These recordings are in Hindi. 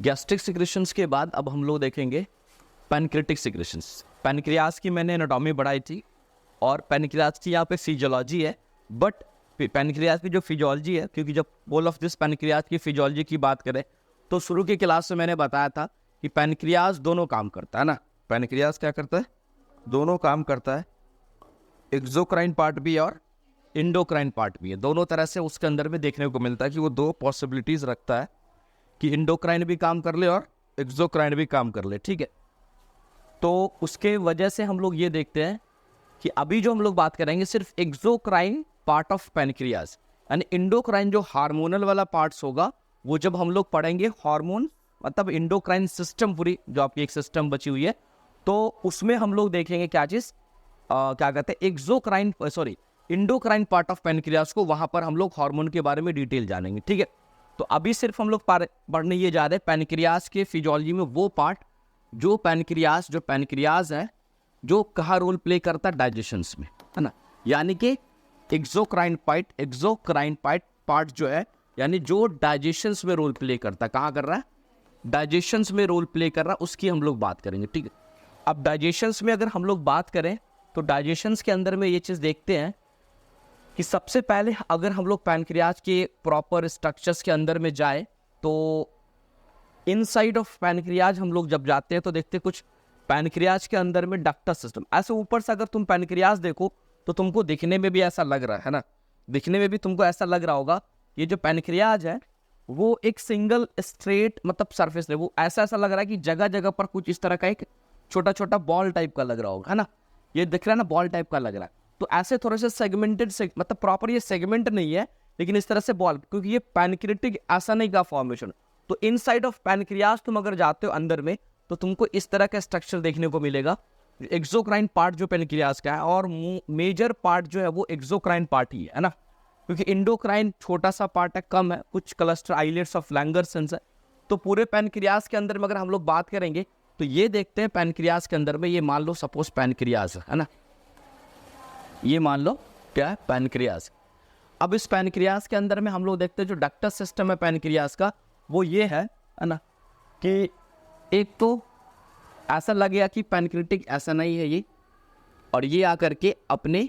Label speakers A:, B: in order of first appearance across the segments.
A: गैस्ट्रिक सिक्रेशंस के बाद अब हम लोग देखेंगे पैनक्रियाटिक सिक्रेशंस। पैनक्रियाज की मैंने एनाटॉमी बढ़ाई थी और पैनक्रियाज की यहाँ पे फिजियोलॉजी है, बट पैनक्रियाज की जो फिजियोलॉजी है, क्योंकि जब बोल ऑफ दिस पैनक्रियाज की फिजियोलॉजी की बात करें तो शुरू की क्लास में मैंने बताया था कि पैनक्रियाज दोनों काम करता है ना। पैनक्रियाज क्या करता है? दोनों काम करता है, एक्सोक्राइन पार्ट भी है और इंडोक्राइन पार्ट भी है। दोनों तरह से उसके अंदर में देखने को मिलता है कि वो दो पॉसिबिलिटीज रखता है कि इंडोक्राइन भी काम कर ले और एक्सोक्राइन भी काम कर ले, ठीक है। तो उसके वजह से हम लोग ये देखते हैं कि अभी जो हम लोग बात करेंगे सिर्फ एक्सोक्राइन पार्ट ऑफ पैनक्रियाज, यानी इंडोक्राइन जो हार्मोनल वाला पार्ट्स होगा वो जब हम लोग पढ़ेंगे हार्मोन, मतलब इंडोक्राइन सिस्टम पूरी जो आपकी एक सिस्टम बची हुई है, तो उसमें हम लोग देखेंगे क्या चीज, क्या कहते हैं, इंडोक्राइन पार्ट ऑफ पैनक्रियाज को, वहां पर हम लोग हार्मोन के बारे में डिटेल जानेंगे, ठीक है। तो अभी सिर्फ हम लोग पढ़ने ये जा रहे हैं पैनक्रियाज के फिजियोलॉजी में वो पार्ट जो पैनक्रियाज है जो कहाँ रोल प्ले करता है डाइजेशंस में, है ना। यानी कि एक्सोक्राइन पार्ट जो है, यानी जो डाइजेशंस में रोल प्ले करता है, कहाँ कर रहा है, डाइजेशंस में रोल प्ले कर रहा है, उसकी हम लोग बात करेंगे, ठीक है। अब डाइजेशंस में अगर हम लोग बात करें तो डाइजेशंस के अंदर में ये चीज़ देखते हैं कि सबसे पहले अगर हम लोग पैनक्रियाज के प्रॉपर स्ट्रक्चर्स के अंदर में जाए तो इनसाइड ऑफ पैनक्रियाज हम लोग जब जाते हैं तो देखते हैं कुछ पैनक्रियाज के अंदर में डक्टस सिस्टम। ऐसे ऊपर से अगर तुम पैनक्रियाज देखो तो तुमको दिखने में भी ऐसा लग रहा है ना, दिखने में भी तुमको ऐसा लग रहा होगा ये जो पैनक्रियाज है वो एक सिंगल स्ट्रेट मतलब सरफेस है, वो ऐसा लग रहा है कि जगह जगह पर कुछ इस तरह का एक छोटा छोटा बॉल टाइप का लग रहा होगा, है ना। ये दिख रहा है ना, बॉल टाइप का लग रहा है। तो ऐसे थोड़े से सेगमेंटेड मतलब प्रॉपर ये सेगमेंट नहीं है लेकिन इस तरह से बॉल, क्योंकि ये पैनक्रियाटिक ऐसा नहीं का फॉर्मेशन। तो इनसाइड ऑफ पैनक्रियाज तुम अगर जाते हो अंदर में तो तुमको इस तरह का स्ट्रक्चर देखने को मिलेगा। एक्सोक्राइन पार्ट जो पैनक्रियाज का है और मेजर पार्ट जो है वो एक्सोक्राइन पार्ट ही है ना, क्योंकि इंडोक्राइन छोटा सा पार्ट है, कम है, कुछ क्लस्टर आइलेट्स ऑफ लैंगरसंस है। तो पूरे पैनक्रियाज के अंदर में अगर हम लोग बात करेंगे तो ये देखते हैं पैनक्रियाज के अंदर में, ये मान लो सपोज पैनक्रियाज है ना, ये मान लो क्या है, पैनक्रियाज। अब इस पैनक्रियाज के अंदर में हम लोग देखते हैं जो डक्टस सिस्टम है पैनक्रियाज का वो ये है ना, कि एक तो ऐसा लगेगा कि पैनक्रियाटिक ऐसा नहीं है ये, और ये आकर के अपने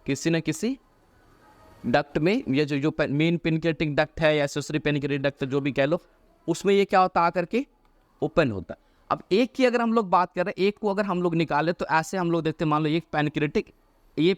A: किसी न किसी डक्ट में, ये जो मेन पैनक्रियाटिक डक्ट है या एक्सेसरी पैनक्रियाटिक डक्ट जो भी कह लो, उसमें ये क्या होता है, आकर के ओपन होता है। अब एक की अगर हम लोग बात करें, एक को अगर हम लोग निकाले तो ऐसे हम लोग देखते हैं, मान लो एक पैनक्रियाटिक, ये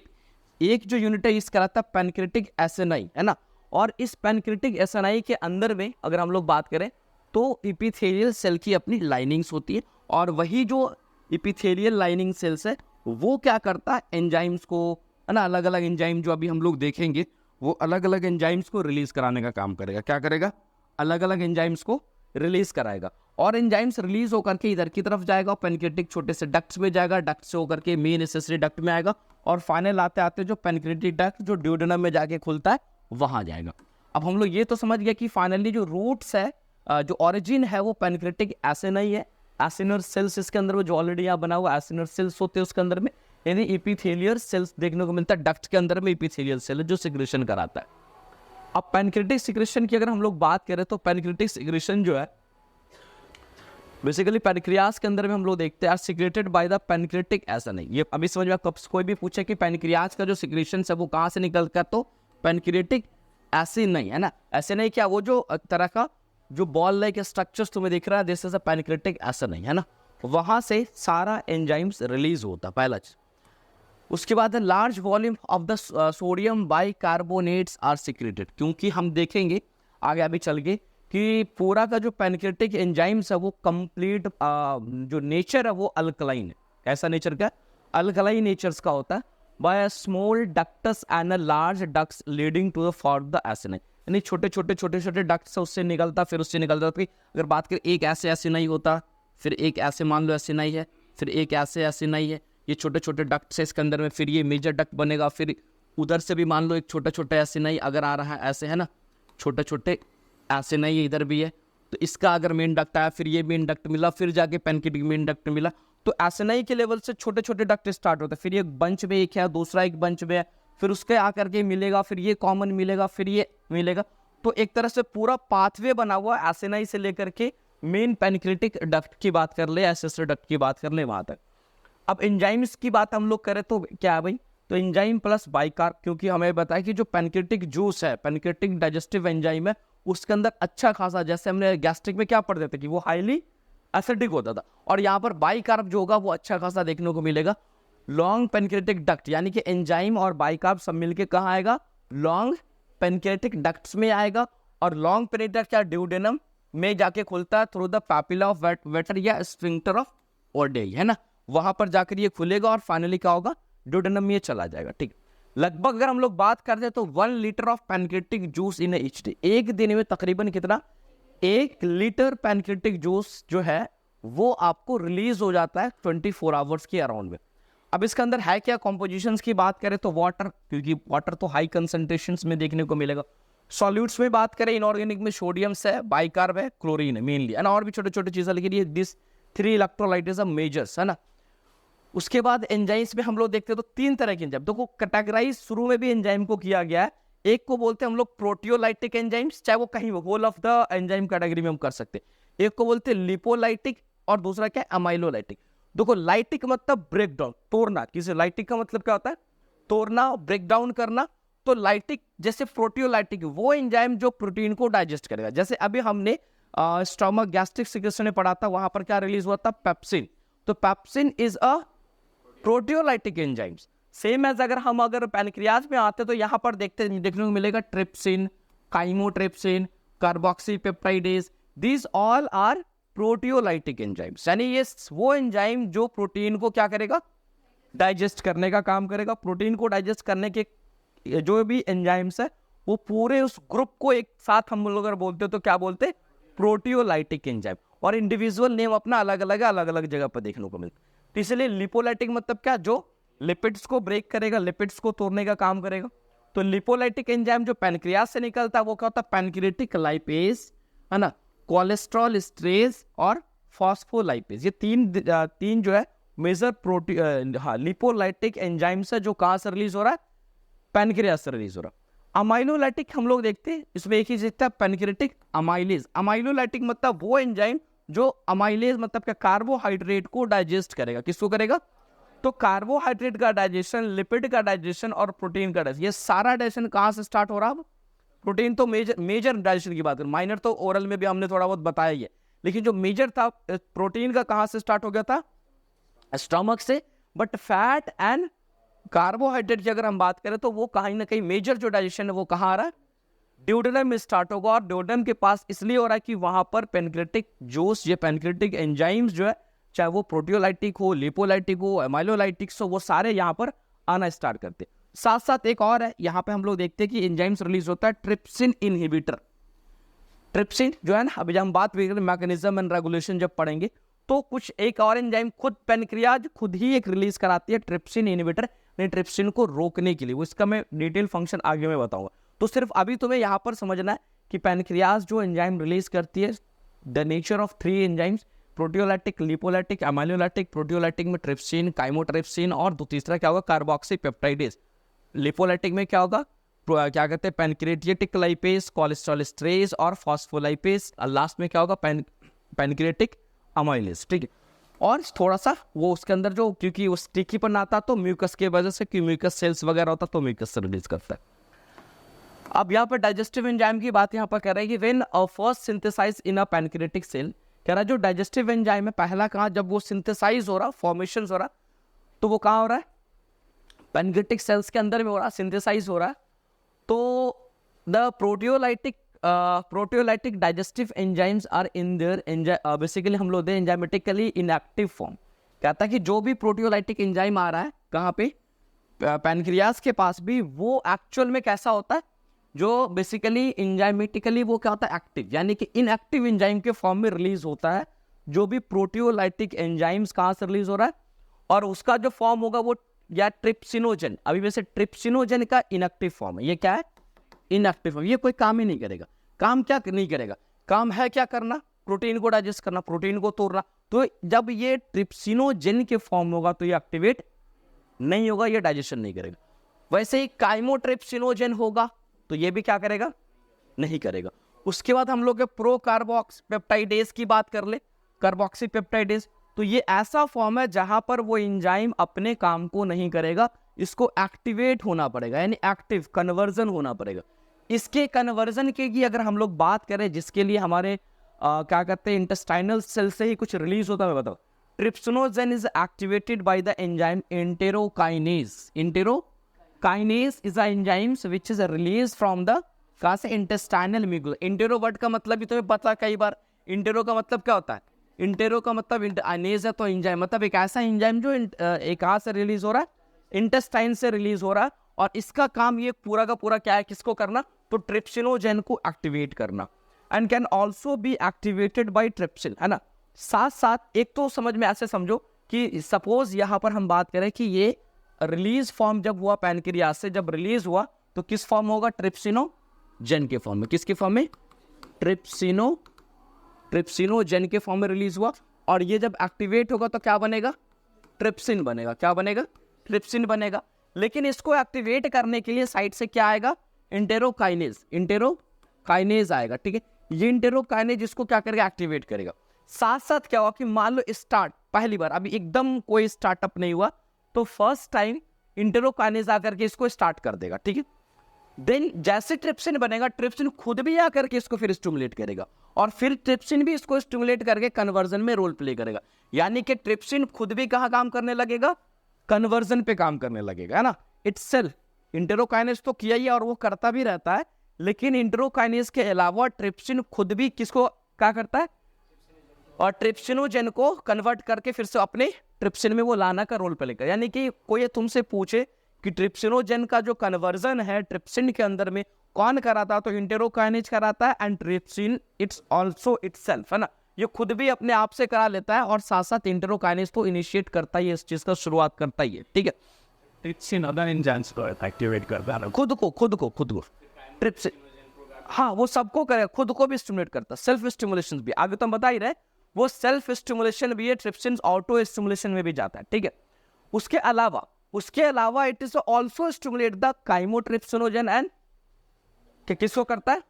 A: एक जो यूनिट है इसका रहता है पैनक्रियाटिक एसिनाई, है ना। और इस पैनक्रियाटिक एसिनाई के अंदर में अगर हम लोग बात करें तो एपिथेलियल सेल की अपनी लाइनिंग्स होती है, और वही जो एपिथेलियल लाइनिंग सेल्स है वो क्या करता है, एंजाइम्स को, है ना, अलग अलग एंजाइम जो अभी हम लोग देखेंगे वो अलग अलग एंजाइम्स को रिलीज कराने का काम करेगा। क्या करेगा? अलग अलग एंजाइम्स को रिलीज कराएगा, और एंजाइम्स रिलीज होकर के इधर की तरफ जाएगा, पैनक्रियाटिक छोटे से डक्ट्स में जाएगा, डक्ट से होकर के मेन एक्सेसरी डक्ट में आएगा, और फाइनल आते आते जो पैनक्रियाटिक डक्ट जो ड्यूडेनम में जाके खुलता है वहां जाएगा। अब हम लोग ये तो समझ गए कि फाइनली जो रूट्स है, जो ओरिजिन है वो पैनक्रियाटिक एसिनाई है, एसिनर सेल्स इसके अंदर वो जो ऑलरेडी यहाँ बना हुआ एसिनर सेल्स होते हैं उसके अंदर में, यानी एपिथेलियल सेल्स देखने को मिलता है डक्ट के अंदर में, एपिथेलियल सेल जो सिक्रेशन कराता है। अब पैनक्रियाटिक सिक्रेशन की अगर हम लोग बात करें तो पैनक्रियाटिक सिक्रेशन जो है बेसिकली पैनक्रियाज के अंदर में हम लोग देखते हैं secreted by the pancreatic acini. ये अभी समझ में, कब कोई भी पूछे कि पैनक्रियाज का जो सिक्रेशन है वो कहाँ से निकलता है तो पैनक्रियाटिक एसिनाई, है ना। एसिनाई क्या, वो जो तरह का जो बॉल लाइक स्ट्रक्चर्स तुम्हें दिख रहा है this is a pancreatic acini, है ना, वहां से सारा एंजाइम्स रिलीज होता है, पहला चीज। उसके बाद large volume of the sodium bicarbonates are secreted, क्योंकि हम देखेंगे आगे अभी चल के कि पूरा का जो पैनक्रियाटिक एंजाइम्स है वो कंप्लीट जो नेचर है वो अल्कलाइन है। कैसा नेचर का? अल्कलाइन नेचर्स का होता है। By small ducts and large ducts leading to the for the acini, यानी छोटे छोटे डक्ट्स है उससे निकलता, फिर उससे निकलता। अगर बात करें एक ऐसे एसिनाई होता, फिर एक ऐसे मान लो एसिनाई है, फिर एक ऐसे एसिनाई है, ये छोटे छोटे डक्ट्स है इसके अंदर में, फिर ये मेजर डक्ट बनेगा, फिर उधर से भी मान लो एक छोटा छोटा एसिनाई अगर आ रहा है ऐसे, है ना, छोटे छोटे एसिनाई इधर भी है, तो इसका अगर मेन डक्ट आया, फिर ये मेन डक्ट मिला, फिर जाके पैनक्रियाटिक मेन डक्ट मिला, तो एसिनाई के लेवल से छोटे छोटे डक्ट स्टार्ट होता है, फिर एक बंच में एक है, दूसरा एक बंच में है, फिर उसके आकर के मिलेगा, फिर ये कॉमन मिलेगा, फिर ये मिलेगा। तो एक तरह से पूरा पाथवे बना हुआ एसिनाई से लेकर के मेन पैनक्रियाटिक डक्ट की बात कर ले, एसेसरी डक्ट की बात कर ले, वहां तक। अब एंजाइम्स की बात हम लोग करें तो क्या है भाई, तो एंजाइम प्लस बाइकार्ब, क्योंकि हमें बताया कि जो पैनक्रियाटिक जूस है, पैनक्रियाटिक डाइजेस्टिव एंजाइम है, उसके अंदर अच्छा खासा, जैसे हमने गैस्ट्रिक में क्या पढ़ते थे कि वो हाईली एसिडिक होता था, और यहाँ पर बाइकार्ब जो होगा वो अच्छा खासा देखने को मिलेगा। लॉन्ग पैनक्रियाटिक डक्ट, यानी कि एंजाइम और बाइकार्ब सब मिलके कहाँ आएगा, लॉन्ग पैनक्रियाटिक डक्ट्स में आएगा, और लॉन्ग पैनक्रियाटिक क्या ड्यूडेनम में जाके खुलता है through the papilla of waiter या स्फिंक्टर ऑफ ओरडे, है ना, वहां पर जाकर ये खुलेगा और फाइनली क्या होगा, ड्यूडेनम में ये चला जाएगा। ठीक, लगभग अगर हम लोग बात करते हैं तो 1 litre of pancreatic juice in each day, एक दिन में तकरीबन कितना, 1 लीटर पैनक्रियाटिक जूस जो है वो आपको रिलीज हो जाता है 24 आवर्स के अराउंड में। अब इसके अंदर है क्या, कॉम्पोजिशंस की बात करें तो वाटर, क्योंकि वाटर तो हाई कंसंट्रेशंस में देखने को मिलेगा। सॉल्यूट्स में बात करें, इनऑर्गेनिक में सोडियम्स है, बाइकार्ब है, क्लोरीन है मेनली, है ना, और भी छोटे छोटे चीजें, लेकिन ये दिस 3 इलेक्ट्रोलाइट्स आर मेजर्स, है ना। उसके बाद एंजाइम्स में हम लोग देखते हैं तो 3 तरह के एंजाइम, देखो कैटेगराइज शुरू में भी एंजाइम को किया गया है। एक को बोलते हैं हम लोग प्रोटियोलाइटिक एंजाइम्स, चाहे वो कहीं whole of the enzyme category में हम कर सकते हैं। एक को बोलते हैं लिपोलाइटिक, और दूसरा क्या है, अमाइलोलाइटिक। देखो लाइटिक मतलब ब्रेक डाउन, तोड़ना, किसी लाइटिक का मतलब क्या होता है, तोड़ना, ब्रेक डाउन करना। तो लाइटिक जैसे प्रोटियोलाइटिक वो एंजाइम जो प्रोटीन को डाइजेस्ट करेगा, जैसे अभी हमने स्टमक गैस्ट्रिक सिक्रेशन में पढ़ा था, वहां पर क्या रिलीज हुआ था, पेप्सिन। तो pepsin is a proteolytic enzymes. Same as अगर पैनक्रियाज में आते तो यहाँ पर देखने को मिलेगा trypsin, chymotrypsin, carboxypeptidase, these all are proteolytic enzymes, यानी ये वो एंजाइम जो प्रोटीन को क्या करेगा, डाइजेस्ट करने का काम करेगा। प्रोटीन को डाइजेस्ट करने के जो भी एंजाइम्स है वो पूरे उस ग्रुप को एक साथ हम लोग अगर बोलते तो क्या बोलते, प्रोटियोलाइटिक एंजाइम, और इंडिविजुअल नेम अपना अलग अलग जगह पर देखने को मिलता। तो इसलिए लिपोलाइटिक मतलब क्या, जो लिपिड्स को ब्रेक करेगा, लिपिड्स को तोड़ने का काम करेगा। तो लिपोलाइटिक एंजाइम जो पैनक्रियाज से निकलता है वो क्या होता है, पैनक्रियाटिक लाइपेज, है ना, कोलेस्ट्रॉल स्ट्रेज और फॉस्फोलाइपेज, ये तीन जो है मेजर लिपोलाइटिक एंजाइम्स है जो कहां से रिलीज हो रहा है, पैनक्रियाज से रिलीज हो रहा है। अमाइलोलाइटिक हम लोग देखते हैं, इसमें एक ही दिखता है, पैनक्रियाटिक अमाइलेज। अमाइलोलाइटिक मतलब वो एंजाइम जो अमाइलेज मतलब क्या, कार्बोहाइड्रेट को डाइजेस्ट करेगा, किसको करेगा, तो कार्बोहाइड्रेट का डाइजेशन, लिपिड का डाइजेशन और प्रोटीन का डाइजेशन, ये सारा डाइजेशन कहां से स्टार्ट हो रहा है, प्रोटीन तो मेजर डाइजेशन की बात करें, माइनर तो ओरल में भी हमने थोड़ा बहुत बताया ही है, लेकिन जो मेजर था प्रोटीन का कहां से स्टार्ट हो गया था, स्टमक से। बट फैट एंड कार्बोहाइड्रेट की अगर हम बात करें तो वो कहीं ना कहीं मेजर जो डाइजेशन है वो कहाँ आ रहा है, ड्यूडेनम में स्टार्ट होगा, और ड्यूडेनम के पास इसलिए हो रहा है कि वहां पर पैनक्रियाटिक जूस, ये पैनक्रियाटिक एंजाइम्स जो है, चाहे वो प्रोटियोलाइटिक हो, लिपोलाइटिक हो, एमाइलोलाइटिक्स हो, वो सारे यहाँ पर आना स्टार्ट करते हैं। साथ साथ एक और है, यहाँ पे हम लोग देखते हैं कि एंजाइम्स रिलीज होता है ट्रिप्सिन इनहिबिटर। ट्रिप्सिन जो है ना, अभी जब हम बात मैकेनिज्म एंड रेगुलेशन जब पढ़ेंगे तो कुछ एक और एंजाइम खुद पैनक्रियाज खुद ही एक रिलीज कराती है ट्रिप्सिन इनहिबिटर, ट्रिप्सिन को रोकने के लिए। वो इसका मैं डिटेल फंक्शन आगे में बताऊंगा। तो सिर्फ अभी तुम्हें यहाँ पर समझना है कि पैनक्रियाज जो एंजाइम रिलीज करती है, the nature of 3 enzymes, proteolytic, lipolytic, अमाइलोलाइटिक। Proteolytic में ट्रिप्सिन, काइमोट्रिप्सिन, और तीसरा क्या होगा, कार्बोक्सीपेप्टाइडेज। लिपोलाइटिक में क्या होगा, क्या कहते हैं, पैनक्रियाटिक लाइपेज, कोलेस्ट्रॉल स्ट्रेज और फॉस्फोलाइपेज। लास्ट में क्या होगा, पैनक्रियाटिक अमाइलेज। ठीक है, और थोड़ा सा वो उसके अंदर जो, क्योंकि वो स्टिकीपन आता तो म्यूकस के वजह से, क्योंकि म्यूकस सेल्स वगैरह होता तो म्यूकस से रिलीज करता है। अब यहाँ पर डाइजेस्टिव एंजाइम की बात यहाँ पर कर रहे हैं कि when first synthesise in a pancreatic cell, कह रहा है जो डाइजेस्टिव एंजाइम है पहला कहाँ, जब वो सिंथेसाइज हो रहा, फॉर्मेशन हो रहा, तो वो कहाँ हो रहा है, पैनक्रियाटिक सेल्स के अंदर में हो रहा, सिंथेसाइज हो रहा है। तो the proteolytic digestive enzymes are in their basically हम लोग एंजाइमेटिकली इनएक्टिव फॉर्म। कहता है कि जो भी प्रोटियोलाइटिक एंजाइम आ रहा है कहाँ पे, पैनक्रियाज के पास भी, वो एक्चुअल में कैसा होता है, जो बेसिकली एंजाइमेटिकली वो क्या होता है, एक्टिव, यानी कि इनएक्टिव एंजाइम के फॉर्म में रिलीज होता है। जो भी प्रोटियोलाइटिक एंजाइम्स कहाँ से रिलीज हो रहा है, और उसका जो फॉर्म होगा वो या ट्रिप्सिनोजन, अभी वैसे ट्रिप्सिनोजन का इनएक्टिव फॉर्म है। ये क्या है, इनएक्टिव फॉर्म। ये कोई काम ही नहीं करेगा। काम क्या नहीं करेगा, काम है क्या करना, प्रोटीन को डाइजेस्ट करना, प्रोटीन को तोड़ना। तो जब ये ट्रिप्सिनोजन के फॉर्म होगा तो ये एक्टिवेट नहीं होगा, ये डाइजेशन नहीं करेगा। वैसे ही काइमोट्रिप्सिनोजन होगा तो ये भी क्या करेगा, नहीं करेगा। उसके बाद हम लोग के प्रो कार्बोक्स पेप्टाइडेज की बात कर ले, कार्बोक्सी पेप्टाइडेज। तो ये ऐसा फॉर्म है जहां पर वो एंजाइम अपने काम को नहीं करेगा, इसको एक्टिवेट होना पड़ेगा, यानी एक्टिव कन्वर्जन होना पड़ेगा। इसके कन्वर्जन की अगर हम लोग बात करें, जिसके लिए हमारे क्या कहते हैं इंटेस्टाइनल सेल से ही कुछ रिलीज होता है, बताओ। Trypsinogen is activated by the enzyme enterokinase. Enterokinase is a enzyme which is release from the कहां से, इंटेस्टाइनल म्यूकुला। इंटेरो वर्ड का मतलब भी तुम्हें पता, कई बार इंटेरो का मतलब क्या होता है, इंटेरो का मतलब अनेज है, तो एंजाइम मतलब एक ऐसा एंजाइम जो एक कहां से रिलीज हो रहा है, इंटेस्टाइन से रिलीज हो रहा है। और इसका काम ये पूरा का पूरा क्या है, किसको करना, तो ट्रिप्सिनोजेन को एक्टिवेट करना। And can also be activated by trypsin, है ना। साथ साथ एक तो समझ में ऐसे समझो कि सपोज यहां पर हम बात करें कि ये रिलीज फॉर्म जब हुआ पैनक्रियाज से, जब रिलीज हुआ तो किस फॉर्म होगा, ट्रिप्सिनोजेन के फॉर्म में। किसके फॉर्म में, ट्रिप्सिनोजेन के फॉर्म में रिलीज हुआ। और ये जब एक्टिवेट होगा तो क्या बनेगा, ट्रिप्सिन बनेगा। क्या बनेगा, ट्रिप्सिन बनेगा। लेकिन इसको एक्टिवेट करने के लिए साइड से क्या आएगा, इंटेरोकाइनेज आएगा, ठीक है। ये इंटेरोकाइनेज इसको क्या करेगा, एक्टिवेट करेगा। साथ साथ क्या हुआ कि मान लो स्टार्ट पहली बार, अभी एकदम कोई स्टार्टअप नहीं हुआ, तो फर्स्ट टाइम इंटेरोकाइनेज आकर के इसको स्टार्ट कर देगा, ठीक है। देन जैसे ट्रिप्सिन बनेगा, ट्रिप्सिन खुद भी आकर के इसको फिर स्टिमुलेट करेगा, और फिर ट्रिप्सिन भी इसको स्टिमुलेट करके कन्वर्जन में रोल प्ले करेगा। यानी कि ट्रिप्सिन खुद भी कहाँ काम करने लगेगा, कन्वर्जन पे काम करने लगेगा, है ना। इटसेल्फ इंटेरोकाइनेज तो किया ही और वो करता भी रहता है, लेकिन इंटेरोकाइनेज के अलावा ट्रिप्सिन खुद भी किसको क्या करता है, और ट्रिप्सिनोजेन को कन्वर्ट करके फिर से अपने ट्रिप्सिन में वो लाना का रोल प्ले करेगा। यानी कि कोई तुमसे पूछे कि ट्रिप्सिनोजेन का जो कन्वर्जन है ट्रिप्सिन के अंदर में कौन कराता है, तो इंटेरोकाइनेज कराता है, and trypsin it's also itself, है ना। ये खुद भी अपने आप से करा लेता है, और साथ साथ इंटेरोकाइनेज तो इनिशिएट करता ही है, इस चीज का शुरुआत करता ही है, ठीक है।
B: ट्रिप्सिन अदर एंजाइम्स को एक्टिवेट करता है,
A: खुद को ट्रिप्सिन, हाँ वो सबको करे, खुद को भी स्टिमुलेट करता है, सेल्फ स्टिमुलेशन भी, आगे तो हम बता ही रहे, वो सेल्फ स्टिमुलेशन भी है, ट्रिप्सिन ऑटो स्टिमुलेशन में भी जाता है, ठीक है। उसके अलावा it is also stimulate the काइमोट्रिप्सिनोजेन and किसको करता है,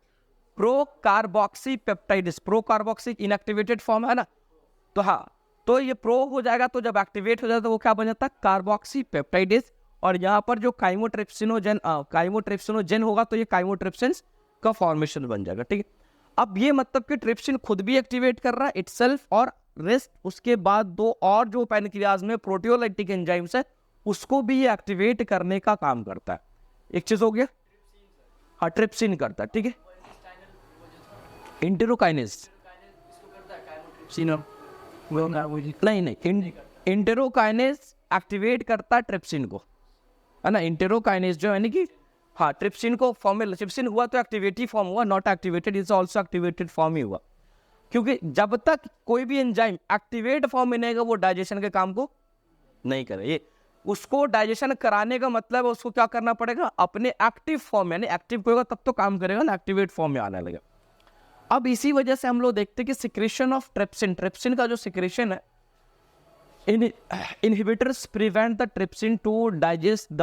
A: pro carboxy peptides. Pro carboxy inactivated form है ना, तो हाँ, तो ये प्रो हो जाएगा, तो जब एक्टिवेट हो जाता है तो वो क्या बन जाता है, कार्बोक्सी पेप्टाइड्स। और यहाँ पर जो काइमोट्रिप्सिनोजेन होगा तो ये काइमोट्रिप्सिन्स का फॉर्मेशन बन जाएगा, ठीक है। अब ये मतलब कि ट्रिप्सिन खुद भी एक्टिवेट कर रहा है इटसेल्फ, और रेस्ट उसके बाद दो और जो पैनक्रियाज में प्रोटियोलाइटिक एंजाइम्स है उसको भी ये एक्टिवेट करने का काम करता है। एक चीज हो गया, हाँ ट्रिप्सिन करता है, ठीक है। इंटेरोकाइनेज नहीं, इंटेरोकाइनेज एक्टिवेट करता है ट्रिप्सिन को, है ना। इंटेरोकाइनेज जो है कि हाँ ट्रिप्सिन को फॉर्म, ट्रिप्सिन हुआ तो एक्टिवेटिव फॉर्म हुआ, not activated is also activated form ही हुआ। क्योंकि जब तक कोई भी एंजाइम एक्टिवेट फॉर्म में नहीं, वो डाइजेशन के काम को नहीं करे। ये उसको डाइजेशन कराने का मतलब है उसको क्या करना पड़ेगा, अपने एक्टिव फॉर्म, यानी एक्टिव होगा तब तो काम करेगा ना, एक्टिवेट फॉर्म में आने लगेगा। अब इसी वजह से हम लोग देखते हैं कि सिक्रेशन ऑफ ट्रिप्सिन का जो सिक्रेशन है, inhibitors prevent the trypsin to digest the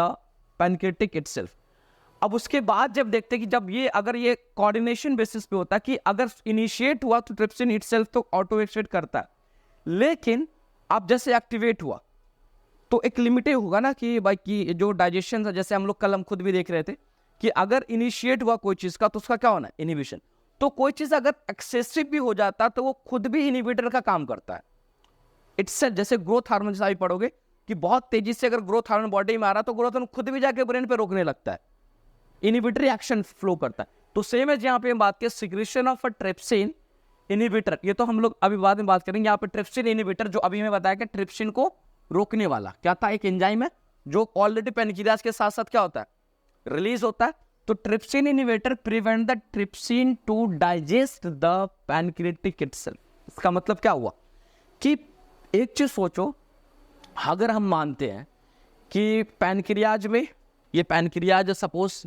A: pancreatic itself. अब उसके बाद जब देखते हैं कि जब ये अगर ये कोऑर्डिनेशन बेसिस पे होता है कि अगर इनिशिएट हुआ तो ट्रिप्सिन इटसेल्फ तो ऑटो एक्टिवेट करता है, लेकिन अब जैसे एक्टिवेट हुआ तो एक लिमिटेड होगा ना कि भाई की जो डाइजेशन है, जैसे हम लोग कल हम खुद भी देख रहे थे कि अगर इनिशिएट हुआ कोई चीज का तो उसका क्या होना है, इनिबिशन। तो कोई चीज अगर एक्सेसिव भी हो जाता तो वो खुद भी इनिबिटर का काम करता है इटसेल्फ। जैसे ग्रोथ हार्मोन जैसा भी पढ़ोगे कि बहुत तेजी से अगर ग्रोथ हार्मोन बॉडी में आ रहा तो ग्रोथ हार्मोन खुद भी जाके ब्रेन पे रोकने लगता है, इनिबिटरी एक्शन फ्लो करता है। तो सेम है यहाँ पे हम बात करें secretion of a trypsin inhibitor, ये तो हम लोग अभी बाद में बात करेंगे। यहाँ पे ट्रिप्सिन इनिबिटर जो अभी मैं बताया कि ट्रिप्सिन को रोकने वाला क्या था, एक एंजाइम है जो ऑलरेडी पैनक्रियाज के साथ साथ क्या होता है, रिलीज होता है। तो trypsin inhibitor prevent the trypsin to digest the pancreatic itself. इसका मतलब क्या हुआ कि एक चीज सोचो, अगर हम मानते हैं कि पैनक्रियाज में, ये पैनक्रियाज सपोज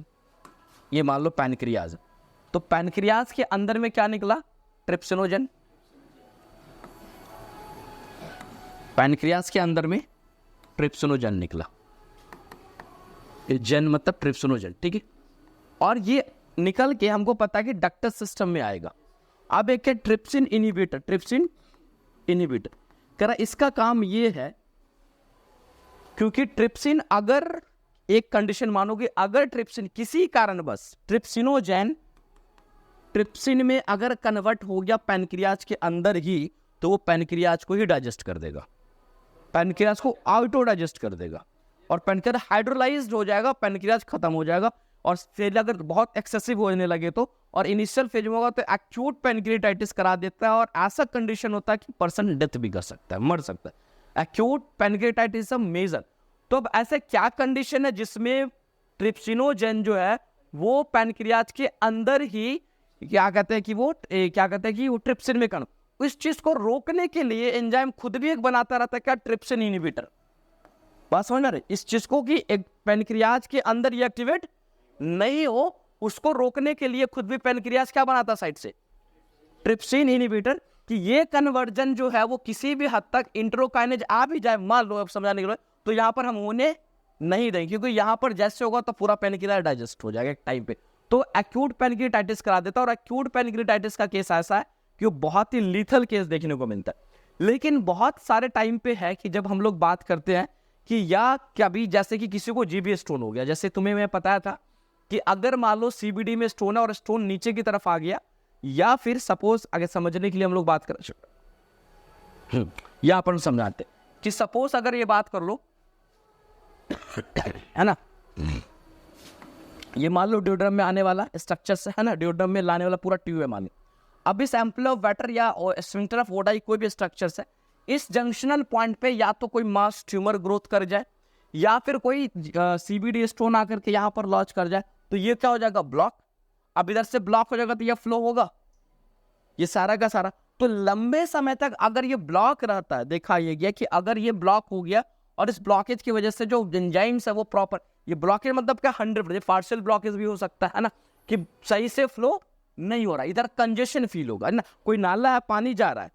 A: ये मान लो पैनक्रियाज, तो पैनक्रियाज के अंदर में क्या निकला, ट्रिप्सिनोजेन। पैनक्रियाज के अंदर में ट्रिप्सिनोजेन निकला, जेन मतलब ट्रिप्सिनोजेन, ठीक है। और ये
C: निकल के हमको पता है कि डक्टर सिस्टम में आएगा। अब एक है ट्रिप्सिन इनहिबिटर, ट्रिप्सिन इनहिबिटर कह रहा इसका काम ये है, क्योंकि ट्रिप्सिन अगर एक कंडीशन मानोगे, अगर ट्रिप्सिन किसी कारणवश ट्रिप्सिनोजेन ट्रिप्सिन में अगर कन्वर्ट हो गया पैनक्रियाज के अंदर ही, तो वो पैनक्रियाज को ही डाइजेस्ट कर देगा, पैनक्रियाज को ऑटो डाइजेस्ट कर देगा और पैनक्रियाज हाइड्रोलाइज्ड हो जाएगा, पैनक्रियाज खत्म हो जाएगा। और फेल अगर बहुत एक्सेसिव होने लगे तो, और इनिशियल फेज में होगा तो एक्यूट पैनक्रियाटाइटिस करा देता है, और ऐसा कंडीशन होता है कि पर्सन डेथ भी कर सकता है, मर सकता है। Acute pancreatitis major. तो अब ऐसे क्या कंडीशन है जिसमें ट्रिप्सिनोजेन जो है वो पैनक्रियाज के अंदर ही क्या कहते हैं कि वो ट्रिप्सिन में कण, इस चीज को रोकने के लिए एंजाइम खुद भी एक बनाता रहता है, क्या, ट्रिप्सिन इनहिबिटर। बात समझ में आ रही, इस चीज को कि एक पैनक्रियाज के अंदर ये एक्टिवेट नहीं हो, उसको रोकने के लिए खुद भी पैनक्रियाज क्या बनाता साइड से, ट्रिप्सिन इनहिबिटर, कि ये कन्वर्जन जो है वो किसी भी हद तक इंट्रोकाइनेज आ भी जाए, मान लो अब समझाने के लिए, तो यहां पर हम होने नहीं देंगे, क्योंकि यहां पर जैसे होगा तो पूरा पैनक्रियाज डाइजेस्ट हो जाएगा एक टाइम पे, तो एक्यूट पैनक्रियाटाइटिस करा देता है। और एक्यूट पैनक्रियाटाइटिस का केस ऐसा है कि वो बहुत ही लीथल केस देखने को मिलता है। लेकिन बहुत सारे टाइम पे है कि जब हम लोग बात करते हैं कि या कभी जैसे कि किसी को जीबी स्टोन हो गया, जैसे तुम्हें मैं बताया था कि अगर मान लो सीबीडी में स्टोन है और स्टोन नीचे की तरफ आ गया, या फिर सपोज अगर समझने के लिए हम लोग बात कर यहां पर समझाते कि सपोज अगर ये बात कर लो है ना, ये मान लो डियोड्रम में आने वाला स्ट्रक्चर से है ना, डियोड्रम में लाने वाला पूरा ट्यूब है मान लो। अब इस एम्पल ऑफ वाटर या स्फिंक्टर ऑफ वोडाई कोई भी स्ट्रक्चर है, इस जंक्शनल पॉइंट पे या तो कोई मास ट्यूमर ग्रोथ कर जाए, या फिर कोई सीबीडी स्टोन आकर के यहाँ पर लॉन्च कर जाए, तो ये क्या हो जाएगा, ब्लॉक। अब इधर से ब्लॉक हो जाएगा तो ये फ्लो होगा, ये सारा का सारा। तो लंबे समय तक अगर ये ब्लॉक रहता है, देखा ये गया कि अगर ये ब्लॉक हो गया और इस ब्लॉकेज की वजह से जो एंजाइम्स है वो प्रॉपर, ये ब्लॉकेज मतलब क्या 100%, पार्शियल ब्लॉकेज भी हो सकता है ना, कि सही से फ्लो नहीं हो रहा, इधर कंजेशन फील होगा है ना, कोई नाला है पानी जा रहा है,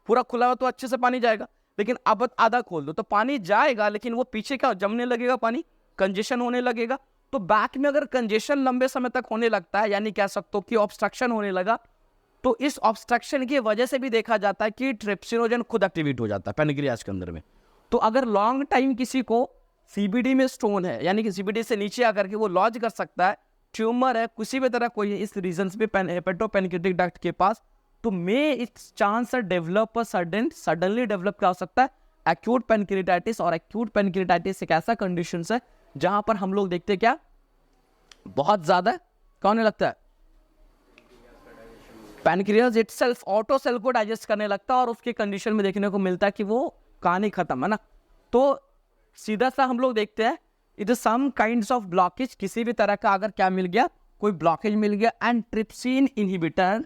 C: पूरा खुला हुआ तो अच्छे से पानी जाएगा, लेकिन अब आधा खोल दो तो पानी जाएगा, लेकिन वो पीछे क्या जमने लगेगा, पानी कंजेशन होने लगेगा। तो बैक में अगर कंजेशन लंबे समय तक होने लगता है, यानी कह सकते हो कि ऑब्स्ट्रक्शन होने लगा, तो इस ऑब्स्ट्रक्शन की वजह से भी देखा जाता है कि ट्रिप्सिनोजेन खुद एक्टिवेट हो जाता है पैनक्रियाज के अंदर में। तो अगर लॉन्ग टाइम किसी को सीबीडी में स्टोन है, यानी कि सीबीडी से नीचे आकर के वो लॉज कर सकता है, ट्यूमर है किसी भी तरह कोई इस रीजन पे हेपेटोपेनक्रियाटिक डक्ट के पास, तो may its chance develop suddenly develop क्या हो सकता है, एक्यूट पैनक्रियाटाइटिस। और एक्यूट पैनक्रियाटाइटिस एक ऐसा कंडीशन है जहां पर हम लोग देखते क्या बहुत ज्यादा कौन लगता है, पैनक्रियाज इटसेल्फ ऑटो सेल को डाइजेस्ट करने लगता है, और उसके कंडीशन में देखने को मिलता है कि वो कहानी खत्म है ना। तो सीधा सा हम लोग देखते हैं it is some kinds of blockage, किसी भी तरह का अगर क्या मिल गया, कोई ब्लॉकेज मिल गया, and trypsin inhibitor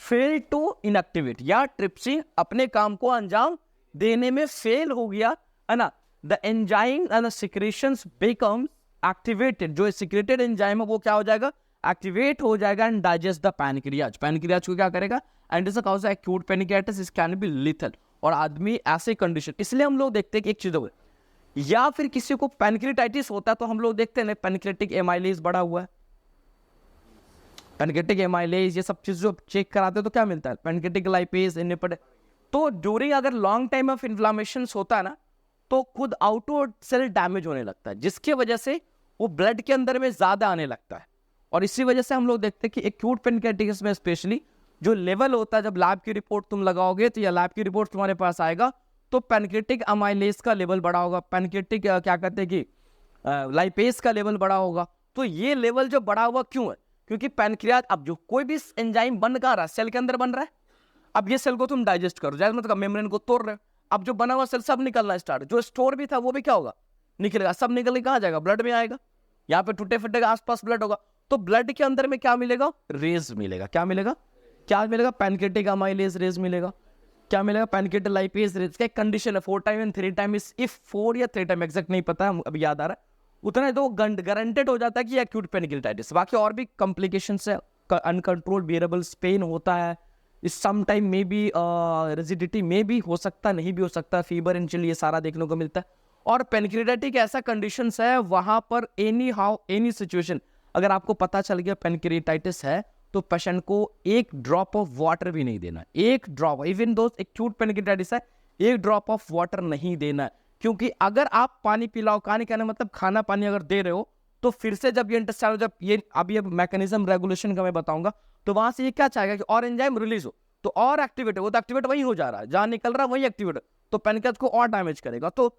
C: fail to inactivate, या ट्रिप्सिन अपने काम को अंजाम देने में फेल हो गया है ना, the enzyme and the secretions becomes activated, जो सिक्रेटेड एंजाइम है वो क्या हो जाएगा, एक्टिवेट हो जाएगा and digest the pancreas, pancreas को क्या करेगा, and is cause acute pancreatitis, it can be lethal. और आदमी ऐसे कंडीशन, इसलिए हम लोग देखते हैं कि एक चीज हो, या फिर किसी को पैनक्रियाटाइटिस होता है तो हम लोग देखते हैं पैनक्रियाटिक एमाइलेज बढ़ा हुआ है, पैनक्रियाटिक एमाइलेज, ये सब चीज जो चेक कराते हैं तो क्या मिलता है, पैनक्रियाटिक लाइपेज इनहिबिटर। तो ड्यूरिंग अगर लॉन्ग टाइम ऑफ इन्फ्लामेशन होता है ना, तो खुद आउटर सेल डैमेज होने लगता है, जिसकी वजह से वो ब्लड के अंदर में ज्यादा आने लगता है। और इसी वजह से हम लोग देखते हैं कि एक्यूट पैनक्रियाटाइटिस में स्पेशली जो लेवल होता है, जब लैब की रिपोर्ट तुम लगाओगे तो या लैब की रिपोर्ट तुम्हारे पास आएगा तो पैनक्रियाटिक अमाइलेज का लेवल बढ़ा होगा, पैनक्रियाटिक क्या कहते हैं कि लाइपेज का लेवल बढ़ा होगा। तो ये लेवल जो बढ़ा हुआ क्यों है, क्योंकि पैनक्रियाज, अब जो कोई भी एंजाइम बन कहाँ रहा है, सेल के अंदर बन रहा है। अब ये सेल को तुम डाइजेस्ट करो, जायज मतलब मेम्ब्रेन को तोड़ रहे हो, अब जो बना हुआ सेल सब निकलना स्टार्ट, जो स्टोर भी था वो भी क्या होगा, निकलेगा, सब निकल के कहाँ जाएगा, ब्लड में आएगा, यहाँ पे टूटे फटे आसपास ब्लड होगा, तो ब्लड के अंदर में क्या मिलेगा, रेज मिलेगा, क्या मिलेगा, क्या मिलेगा, पैनक्रियाटिक अमाइलेज रेज मिलेगा, क्या मिलेगा, पैनक्रियाटिक लाइपेज रेज का कंडीशन है 4 टाइम एंड 3 टाइम, इफ 4 या 3 टाइम एग्जैक्ट नहीं पता है, अभी याद आ रहा है उतना तो गारंटेड हो जाता है कि एक्यूट पैनक्रियाटाइटिस। बाकी और भी कॉम्प्लिकेशंस है, अनकंट्रोल्ड वेरिएबल्स पेन होता है, इस सम टाइम में भी रिजिडिटी में भी हो सकता, नहीं भी हो सकता, फीवर एंड चिल, ये सारा देखने को मिलता है। और पैनक्रियाटाइटिस ऐसा कंडीशंस है वहां पर एनी हाउ एनी सिचुएशन, अगर आपको पता चल गया पेनक्रियाटाइटिस है तो पेशेंट को एक ड्रॉप ऑफ वाटर भी नहीं देना, एक drop, even though acute pancreatitis है, एक ड्रॉप ऑफ वाटर नहीं देना, क्योंकि अगर आप पानी पिलाओ, कहानी कहने मतलब खाना पानी अगर दे रहे हो तो फिर से जब ये इंटेस्टाइनल, जब ये अभी अब मैकेनिज्म रेगुलेशन का मैं बताऊंगा, तो वहां से ये क्या चाहेगा कि और एंजाइम रिलीज हो, तो और एक्टिवेट है, वो तो एक्टिवेट वही हो जा रहा है, जहां निकल रहा है वही एक्टिवेट, तो पेनक्रियास को और डैमेज करेगा। तो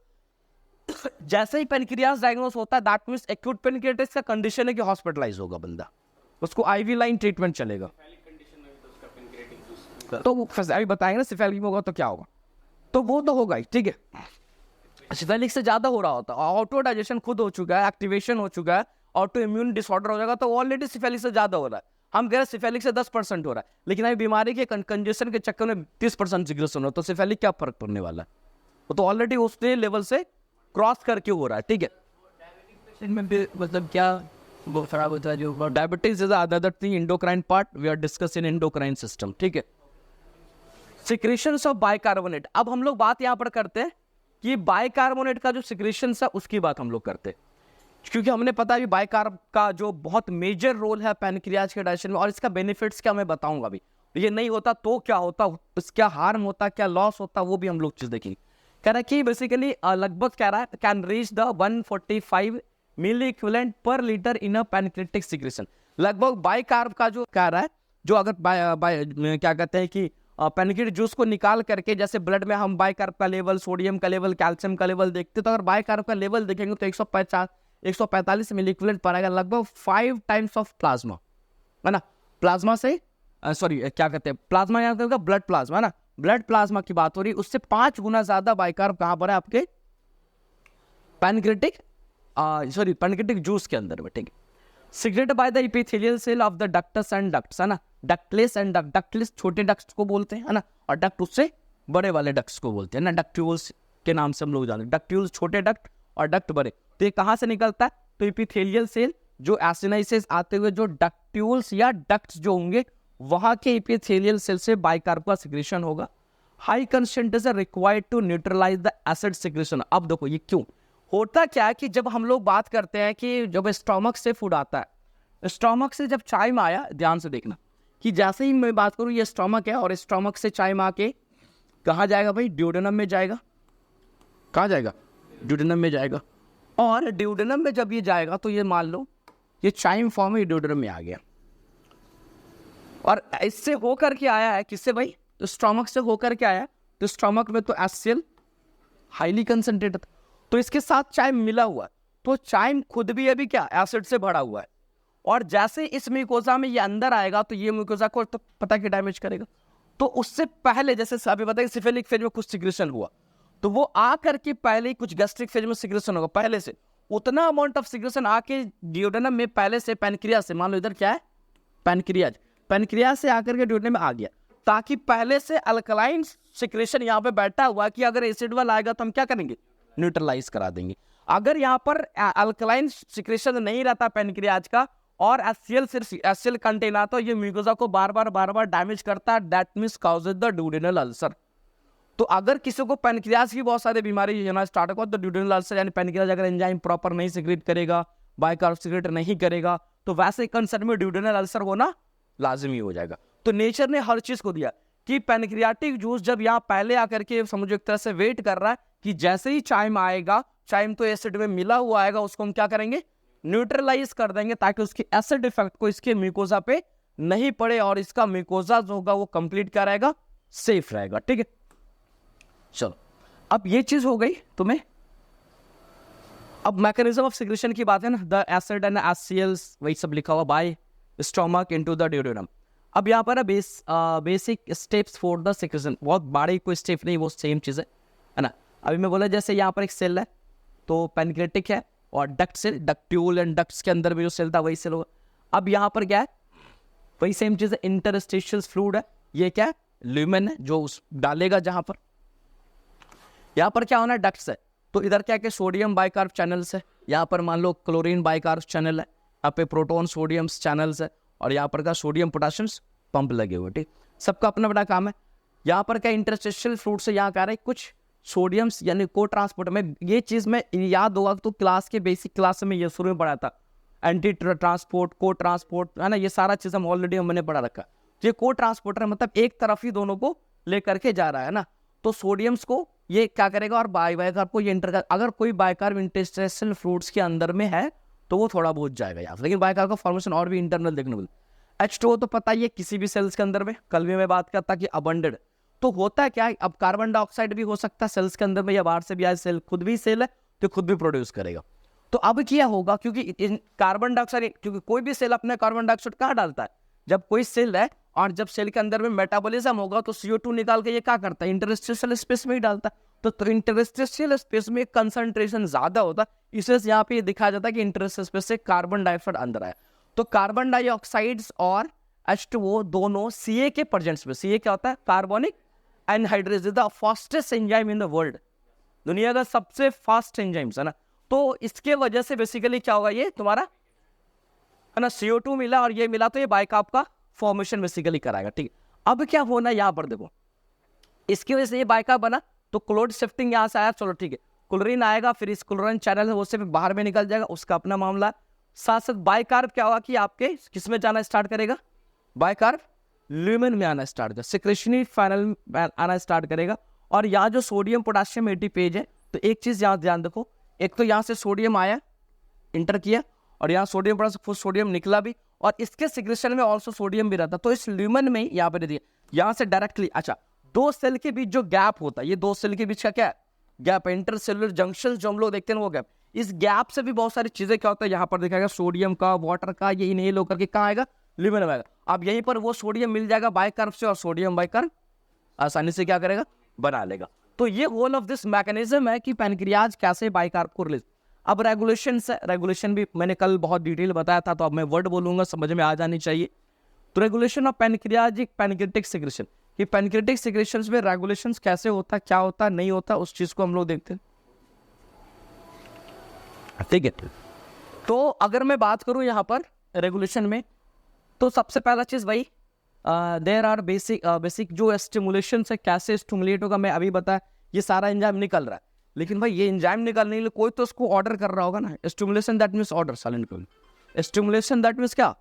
C: जैसे ही पेनक्रियास डायग्नोस होता है, दैट मींस एक्यूट पेनक्रियाटाइटिस का कंडीशन है कि हॉस्पिटलाइज होगा बंदा, उसको आईवी लाइन ट्रीटमेंट चलेगा। तो वो अभी बताएंगे ना सिफेलिक में होगा तो क्या होगा, तो वो तो होगा ही, ठीक है। सिफेलिक से ज्यादा हो रहा होता है, ऑटो डाइजेशन खुद हो चुका है, एक्टिवेशन हो चुका है, ऑटो इम्यून डिसऑर्डर हो जाएगा, तो ऑलरेडी सिफेलिक से ज्यादा हो रहा है। हम कह रहे हैं सिफेलिक से 10% हो रहा है, लेकिन अभी बीमारी के कंजेशन के चक्कर में 30% सिग्रेशन हो रहा है, तो सिफेलिक क्या फर्क पड़ने वाला है, वो तो ऑलरेडी उसने लेवल से क्रॉस करके हो रहा है, ठीक है।
A: मतलब क्या वो खराब होता है जो
C: diabetes is other thing, endocrine part we are discussing endocrine system, ठीक है। सिक्रेशंस ऑफ बाइकार्बोनेट, अब हम लोग बात यहाँ पर करते हैं कि बाइकार्बोनेट का जो सिक्रेशंस है उसकी बात हम लोग करते हैं, क्योंकि हमने पता है बाइकार्ब का जो बहुत मेजर रोल है पैनक्रियाज के डाइजेशन में, और इसका बेनिफिट्स क्या मैं बताऊंगा अभी, ये नहीं होता तो क्या होता, क्या हार्म होता, क्या लॉस होता, वो भी हम लोग चीज देखेंगे। कह रहा है कि बेसिकली लगभग कह रहा है can reach the 145 milliequivalent per litre in a pancreatic secretion, लगभग बाइकार्ब का जो कह रहा है, जो अगर क्या कहते हैं कि पैनक्रियाटिक जूस को निकाल करके, जैसे ब्लड में हम बाइकार्ब का लेवल, सोडियम का लेवल, कैल्शियम का लेवल देखते, तो अगर बाइकार्ब का लेवल देखेंगे तो 145 मिली इक्विवेलेंट पर आएगा, लगभग 5 टाइम्स ऑफ प्लाज्मा, है ना। प्लाज्मा से सॉरी क्या कहते हैं, प्लाज्मा याद करेगा, ब्लड प्लाज्मा, है ना, ब्लड प्लाज्मा की बात हो रही है, उससे 5 गुना ज्यादा बाइकार्ब कहां पर है आपके पैनक्रियाटिक पैनक्रियाटिक जूस के अंदर में, ठीक है। Secreted by the epithelial cell of the ducts and ducts, है ना, डक्टलेस एंड डक्टलेस छोटे डक्ट्स को बोलते हैं, है ना, और डक्ट उससे बड़े वाले डक्ट्स को बोलते हैं ना, डक्ट्यूल्स के नाम से हम लोग जानते हैं, डक्ट्यूल्स छोटे डक्ट और डक्ट बड़े। तो ये कहां से निकलता है, तो एपिथेलियल सेल जो एसिनाइसिस आते हुए जो डक्ट्यूल्स या डक्ट्स जो होंगे वहां के एपिथेलियल सेल से बाइकार्ब का सिक्रेशन होगा। High concentration required to neutralise the acid secretion. अब देखो ये क्यों होता, क्या है कि जब हम लोग बात करते हैं कि जब स्टोमक से फूड आता है, स्टोमक से जब चाइम आया, ध्यान से देखना कि जैसे ही मैं बात करूं ये स्टोमक है, और स्टोमक से चाइम आके कहाँ जाएगा भाई, ड्यूडेनम में जाएगा, कहाँ जाएगा, ड्यूडेनम में जाएगा, और ड्यूडेनम में जब ये जाएगा तो ये मान लो ये चाइम फॉर्म है, ड्यूडेनम में आ गया, और इससे होकर के आया है, किससे भाई, तो स्टोमक से होकर के आया, तो स्टोमक में तो एसियल हाईली कंसंट्रेटेड, तो इसके साथ चाइम मिला हुआ है, तो चाइम खुद भी अभी क्या एसिड से भरा हुआ है, और जैसे इस म्यूकोजा में ये अंदर आएगा तो ये म्यूकोजा को तो पता कि डैमेज करेगा, तो उससे पहले जैसे अभी बताया सिफेलिक फेज में कुछ सिक्रेशन हुआ, तो वो आकर के पहले ही कुछ गैस्ट्रिक फेज में सिक्रेशन होगा, पहले से उतना अमाउंट ऑफ सिक्रेशन आके ड्यूडेनम में पहले से पैनक्रियाज से, मान लो इधर क्या है पैनक्रियाज, पैनक्रियाज से आकर के ड्यूडेनम में आ गया, ताकि पहले से अल्कलाइन सिक्रेशन यहाँ पे बैठा हुआ कि अगर एसिड वाला आएगा तो हम क्या करेंगे, न्यूट्रलाइज करा देंगे। अगर यहाँ पर अल्कलाइन सिक्रेशन नहीं रहता पैनक्रियाज का और एचसीएल कंटेन आता, तो ये म्यूकोजा को बार बार डैमेज करता है, that means causes the duodenal ulcer. तो अगर किसी को पैनक्रियाज की बहुत सारी बीमारी होना स्टार्ट होगा तो ड्यूडेनल अल्सर यानी पैनक्रियाज अगर एंजाइम प्रॉपर नहीं सिक्रेट करेगा, बाइकार्ब सिक्रेट नहीं करेगा, तो वैसे कंसर्न में ड्यूडेनल अल्सर होना लाजमी हो जाएगा। तो नेचर ने हर चीज को दिया कि पैनक्रियाटिक जूस जब यहाँ पहले आकर के समझो एक तरह से वेट कर रहा है कि जैसे ही चाइम आएगा, चाइम तो एसिड में मिला हुआ आएगा, उसको हम क्या करेंगे, न्यूट्रलाइज कर देंगे, ताकि उसकी एसिड इफेक्ट को इसके म्यूकोजा पे नहीं पड़े, और इसका म्यूकोजा जो होगा वो कंप्लीट क्या रहेगा, सेफ रहेगा, ठीक है। चलो अब ये चीज हो गई तुम्हें, अब मैकेनिज्म ऑफ सिक्रेशन की बात है ना, द एसिड एंड एचसीएल्स वही सब लिखा हुआ by stomach into the duodenum. अब यहाँ पर basic steps for the secretion, बहुत बड़ी कोई स्टेप नहीं, वो सेम चीज है ना। अभी मैं बोला जैसे यहाँ पर एक सेल है तो पैनक्रियाटिक है, और डक्ट सेल, डक्ट्यूल एंड डक्ट्स के अंदर भी जो सेल था वही सेल होगा। अब यहाँ पर क्या है, वही सेम चीज है, इंटरस्टिशियल फ्लूइड है, ये क्या है, ल्यूमेन है जो उस डालेगा जहां पर, यहाँ पर क्या होना है, डक्ट्स है, तो इधर क्या है, सोडियम बाइकार्ब चैनल्स है, यहाँ पर मान लो क्लोरीन बाइकार्ब चैनल है, यहाँ पे प्रोटोन सोडियम चैनल्स है, और यहाँ पर का सोडियम पोटेशियम पंप लगे हुए, ठीक, सबका अपना बड़ा काम है। यहाँ पर क्या इंटरस्टिशियल फ्लूइड से यहाँ कह रहे हैं कुछ सोडियम्स यानी को ट्रांसपोर्ट में, ये चीज में याद होगा तो क्लास के बेसिक क्लास में ये शुरू में पढ़ा था, एंटी ट्रांसपोर्ट, को ट्रांसपोर्ट, है ना, ये सारा चीज़ हम ऑलरेडी हमने पढ़ा रखा है। ये को ट्रांसपोर्टर है, मतलब एक तरफ ही दोनों को लेकर के जा रहा है ना। तो सोडियम्स को ये क्या करेगा और बाइकार्ब को ये इंटर, अगर कोई बाइकार्ब इंटरस्टेशियल फ्रूट्स के अंदर में है तो वो थोड़ा बहुत जाएगा यहाँ, लेकिन बाइकार्ब का फॉर्मेशन और भी इंटरनल देखने को। H2O तो पता ही है किसी भी सेल्स के अंदर में, कल भी मैं बात करता कि अबंडेड तो होता है क्या है, अब कार्बन डाइऑक्साइड भी हो सकता है सेल्स के अंदर में या बाहर से भी आए, सेल खुद भी सेल है तो खुद भी प्रोड्यूस करेगा। तो अब क्या होगा, क्योंकि कार्बन डाइऑक्साइड, क्योंकि कोई भी सेल अपने कार्बन डाइऑक्साइड कहाँ डालता है, जब कोई सेल है और जब सेल के अंदर में मेटाबॉलिज्म होगा तो CO2 निकाल के ये क्या करता है, इंटरस्टेशियल स्पेस में ही डालता है। तो इंटरस्टेशियल स्पेस में कंसंट्रेशन ज्यादा होता है, इसलिए यहाँ पे दिखाया जाता है कि इंटरस्टेशियल स्पेस से कार्बन डाइऑक्साइड अंदर आया। तो कार्बन डाइऑक्साइड और H2O दोनों Ca के प्रेजेंस में, Ca क्या होता है, carbonic anhydrase, the fastest enzyme in the world, दुनिया का सबसे फास्ट एंजाइम्स है ना। तो इसके वजह से बेसिकली क्या होगा, ये तुम्हारा है ना CO2 मिला और ये मिला तो ये बाइकार्ब का फॉर्मेशन बेसिकली कराएगा। ठीक है, अब क्या होना है यहाँ पर देखो, इसकी वजह से ये बाइकार्ब बना तो क्लोरीन शिफ्टिंग यहाँ से आया, चलो ठीक है, क्लोरीन आएगा, फिर इस क्लोरीन चैनल वो से बाहर में निकल जाएगा, उसका अपना मामला। साथ साथ बाइकार्ब क्या होगा कि आपके किस में जाना स्टार्ट करेगा, बाइकार्ब ल्यूमेन में आना स्टार्ट करेगा, सिक्रेशनी फाइनल में आना स्टार्ट करेगा। और यहाँ जो सोडियम पोटेशियम ATPase है, तो एक चीज यहाँ ध्यान देखो, एक तो यहाँ से सोडियम आया इंटर किया और यहाँ सोडियम पोटेशियम सोडियम निकला भी, और इसके सिक्रेशन में ऑल्सो सोडियम भी रहता, तो इस ल्यूमेन में यहाँ पे दिया, यहाँ से डायरेक्टली, अच्छा दो सेल के बीच जो गैप होता है, ये दो सेल के बीच का क्या है, गैप, इंटरसेलुलर जंक्शन जो हम लोग देखते हैं वो गैप, इस गैप से भी बहुत सारी चीजें क्या होता है यहाँ पर दिखाएगा, सोडियम का, वाटर का, ये इनहेल होकर के कहाँ आएगा, ल्यूमेन में आएगा। अब यहीं पर वो सोडियम मिल जाएगा बाइकार्ब से और सोडियम बाइकार्ब आसानी से क्या करेगा, बना लेगा। तो ये होल ऑफ दिस मैकेनिज्म है कि पैनक्रियाज कैसे बाइकार्ब को रिलीज। अब रेगुलेशन से, रेगुलेशन भी मैंने कल बहुत डिटेल बताया था, तो अब मैं वर्ड बोलूंगा, समझ में आ जानी चाहिए। तो रेगुलेशन ऑफ पैनक्रियाजिक पैनक्रेटिक सिक्रेशन, कि पैनक्रेटिक सिक्रेशंस में रेगुलेशंस कैसे होता, क्या होता, नहीं होता, उस चीज को हम लोग देखते हैं। ठीक है, तो अगर मैं बात करूं यहाँ पर रेगुलेशन में, तो सबसे पहला चीज भाई देयर आर बेसिक जो स्टिमुलेशन है, कैसे स्टिमुलेट होगा, मैं अभी बताया, ये सारा एंजाइम निकल रहा है, लेकिन भाई ये एंजाइम निकलने के लिए कोई तो उसको ऑर्डर कर रहा होगा ना। Stimulation that means order, silent को स्टिमुलेशन दैट मीन्स क्या,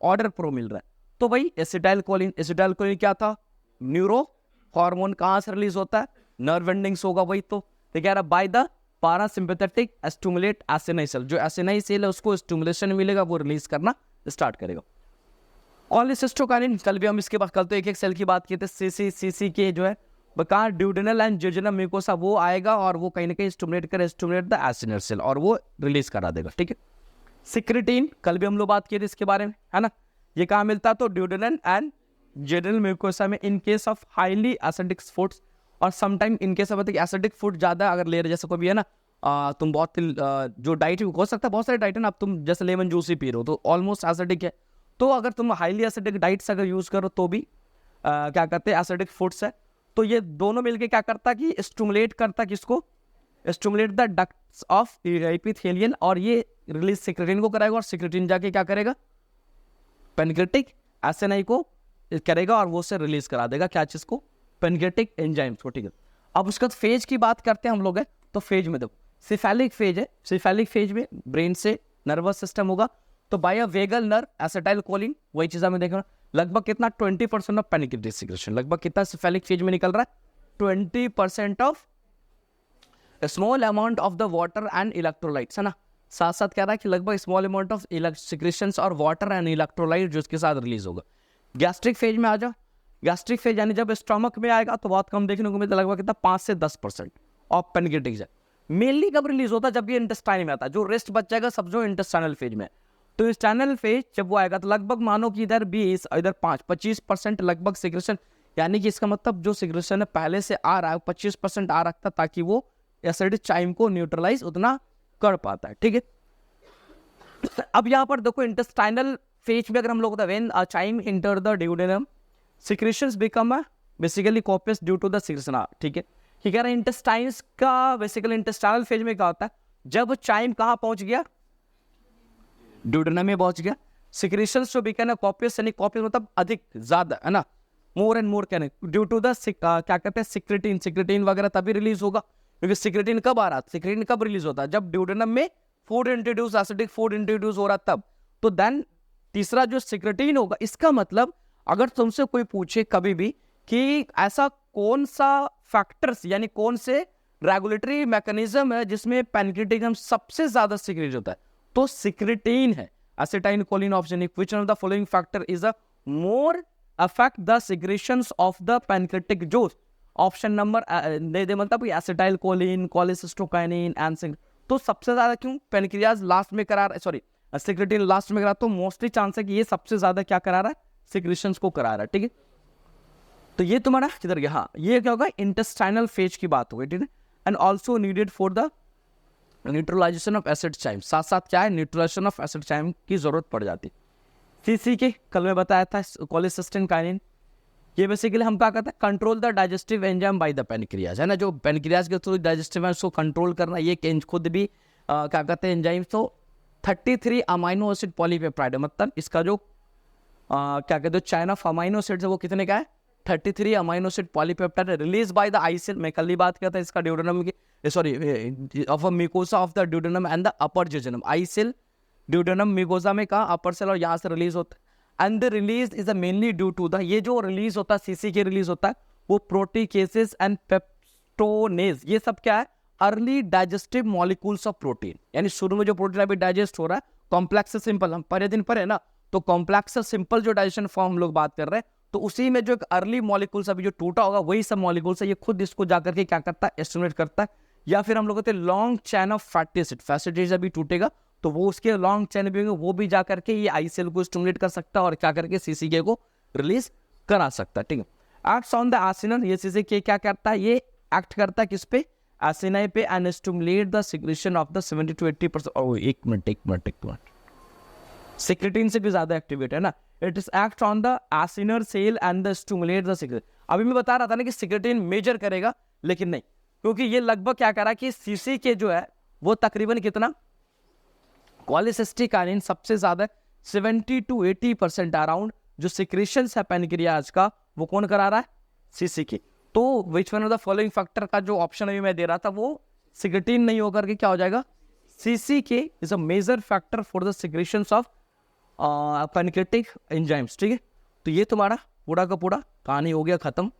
C: ऑर्डर प्रो मिल रहा है। तो भाई एसिटाइलकोलिन, एसिटाइलकोलिन क्या था, न्यूरो हार्मोन, कहाँ से रिलीज होता है, नर्व एंडिंग्स होगा भाई। तो कह रहा by the parasympathetic stimulate acini cell, जो एसिनाई सेल है उसको स्टिमुलेशन मिलेगा, वो रिलीज करना स्टार्ट करेगा। कॉलिसिस्टोकाइनिन, कल भी हम इसके बाद, कल तो एक एक सेल की बात किए थे, सीसी के जो है बका ड्यूडेनल एंड जेजुनम म्यूकोसा, वो आएगा और वो कहीं ना कहीं स्टिमुलेट द एसिनर सेल और वो रिलीज करा देगा। ठीक है, सिक्रेटिन, कल भी हम लोग बात किए थे इसके बारे में, है ना, ये कहाँ मिलता, तो ड्यूडेनल एंड जेजुनल म्यूकोसा में in case of highly acidic foods, और sometime in case of acidic food ज्यादा अगर ले रहे, जैसे कोई भी है ना, तुम बहुत जो डाइट हो सकता है, बहुत सारे डाइट है ना, अब तुम जैसे लेमन जूस ही पी रहे हो तो ऑलमोस्ट एसिडिक है, तो अगर तुम हाईली एसिडिक डाइट्स अगर यूज करो तो भी क्या करते हैं, एसिडिक फूड्स है। तो ये दोनों मिलके क्या करता कि स्टिमुलेट करता, किसको, stimulate the ducts of epithelial, और ये रिलीज सिक्रेटिन को कराएगा, और सिक्रेटिन जाके क्या करेगा, पैनक्रेटिक एसिनाई को करेगा और वो से रिलीज करा देगा, क्या चीज को, पैनक्रेटिक एंजाइम्स को। ठीक है, अब उसका फेज की बात करते हैं हम लोग है, तो फेज में देखो सिफेलिक फेज है, सिफेलिक फेज में ब्रेन से नर्वस सिस्टम होगा, तो बाय वेगल नर्व एसिटाइलकोलिन, वही चीज हमें देखना, लगभग कितना 20% ऑफ पैनक्रेटिक सिक्रेशन, लगभग कितना सिफेलिक फेज में निकल रहा है, 20% of small amount of the water and electrolytes, है ना। साथ साथ कह रहा है कि लगभग स्मॉल अमाउंट ऑफ सिक्रेशंस और वाटर एंड इलेक्ट्रोलाइट जो इसके साथ रिलीज होगा। गैस्ट्रिक फेज में आ जाओ, गैस्ट्रिक फेज यानी जब स्टमक में आएगा तो बहुत कम देखने को मिलता है, लगभग कितना 5 से 10% ऑफ पैनक्रेटिक। मेनली कब रिलीज होता है, जब ये इंटेस्टाइन में आता है, जो रेस्ट बच जाएगा सब जो इंटेस्टाइनल फेज में। तो इंटेस्टाइनल फेज जब वो आएगा तो लगभग मानो कि इधर 20 इधर 25% लगभग सिक्रेशन, यानी कि इसका मतलब जो सिक्रेशन है पहले से आ रहा है 25% आ रखता, ताकि वो एसिडिक चाइम को न्यूट्रलाइज उतना कर पाता है। ठीक है, अब यहाँ पर देखो इंटेस्टाइनल फेज में अगर हम लोग when a chyme enter the duodenum secretions become basically copious due to the secretion. ठीक है, कि कह रहा है इंटेस्टाइन्स का बेसिकली इंटेस्टाइनल फेज में क्या होता है, जब चाइम कहाँ पहुंच गया, ड्यूडेनम में पहुंच गया, सिक्रेशंस जो बिकम कॉपियस, यानी कॉपियस मतलब अधिक, ज्यादा, है ना, मोर एंड मोर कहने, ड्यू टू द क्या कहते हैं सिक्रेटिन, सिक्रेटिन वगैरह तभी रिलीज होगा, क्योंकि सिक्रेटिन कब आ रहा है, सिक्रेटिन कब रिलीज होता है, जब ड्यूडेनम में food introduce, acidic food introduce हो रहा तब, तो देन तीसरा जो सिक्रेटिन होगा, इसका मतलब अगर तुमसे कोई पूछे कभी भी कि ऐसा कौन सा फैक्टर्स यानी कौन से रेगुलेटरी मैकेनिज्म है जिसमें पैनक्रिएटिक सबसे ज्यादा सिक्रेट होता है, तो सिक्रेटिन है। Acetylcholine option, which one of the following factor is a more affect the secretions of the pancreatic juice. Option number दे मतलब एसिटाइल कोलिन, कोलेसिस्टोकाइनिन एंड तो सबसे ज्यादा क्यों पैनक्रियाज लास्ट में करा रहा है, सॉरी सिक्रेटिन लास्ट में करा, तो मोस्टली चांस है कि ये सबसे ज्यादा क्या करा रहा है, सिक्रेशंस को करा रहा है। ठीक है, तो ये तुम्हारा किधर गया, हाँ ये क्या होगा, इंटेस्टाइनल फेज की बात हो गई। ठीक है, and also needed for the neutralisation of acid chyme, साथ साथ क्या है, न्यूट्रलाइजेशन ऑफ एसिड चाइम की जरूरत पड़ जाती। सीसी के कल में बताया था कोलेसिस्टिन काइनिन, ये बेसिकली हम क्या कहते हैं, control the digestive enzyme by the pancreas, है ना, जो पैनक्रियाज के थ्रू डाइजेस्टिव है उसको कंट्रोल करना, ये खुद भी क्या कहते हैं एंजाइम। तो 33 अमाइनो एसिड पॉलीपेप्टाइड, मतलब इसका जो क्या कहते हैं चैन ऑफ अमाइनो एसिड है वो कितने का है, 33 amino acid polypeptide release by the I cell. मैं कल ही बात किया था इसका ड्यूडेनम की, sorry of a mucosa of the duodenum and the upper jejunum. I cell duodenum mucosa में कहा अपर सेल और यहाँ से रिलीज होता है, and the release is mainly due to the, ये जो रिलीज होता है सीसी के रिलीज होता है वो प्रोटीकेसेस एंड पेप्टोनेज, ये सब क्या है, early digestive molecules of protein, यानी शुरू में जो प्रोटीन अभी डाइजेस्ट हो रहा है कॉम्प्लेक्स से सिंपल, हम पहले दिन पर है ना, तो कॉम्प्लेक्स से सिंपल जो डाइजेशन फॉर्म हम लोग बात कर रहे हैं, तो उसी में जो एक अर्ली मॉलिक्यूल्स अभी जो टूटा होगा वही सब मॉलिक्यूल्स है, ये खुद इसको जाकर के क्या करता है, एस्टिमुलेट करता है। या फिर हम लोग कहते हैं long chain of fatty acid, fatty acid अभी टूटेगा तो वो उसके लॉन्ग चैन भी होंगे, वो भी जा करके ये आई सेल को स्टिमुलेट कर सकता है और क्या करके सीसीके को रिलीज करा सकता है। ठीक है, एक्ट्स ऑन द एसिनल, ये सीसीके क्या करता है, ये एक्ट करता है किस पे, एसिनाई पे, and stimulate the secretion of the 70 to 80%। ओ एक मिनट, सिक्रेटिन से भी ज्यादा एक्टिवेट है ना, it is act on the acinar cell and the stimulate the secret. अभी मैं बता रहा था ना कि सिक्रेटिन मेजर करेगा, लेकिन नहीं, क्योंकि ये लगभग क्या कर रहा है कि सीसीके जो है वो तकरीबन कितना, कोलेसिस्टिकाइनिन सबसे ज्यादा 70 to 80% अराउंड जो सिक्रेशंस है पैनक्रियाज का वो कौन करा रहा है, सीसीके। तो which one of the following factor का जो ऑप्शन अभी मैं दे रहा था वो सिक्रेटिन नहीं होकर के क्या हो जाएगा, CCK is a major factor for the secretions of pancreatic enzymes. ठीक है, तो ये तुम्हारा पूरा का पूरा कहानी हो गया खत्म।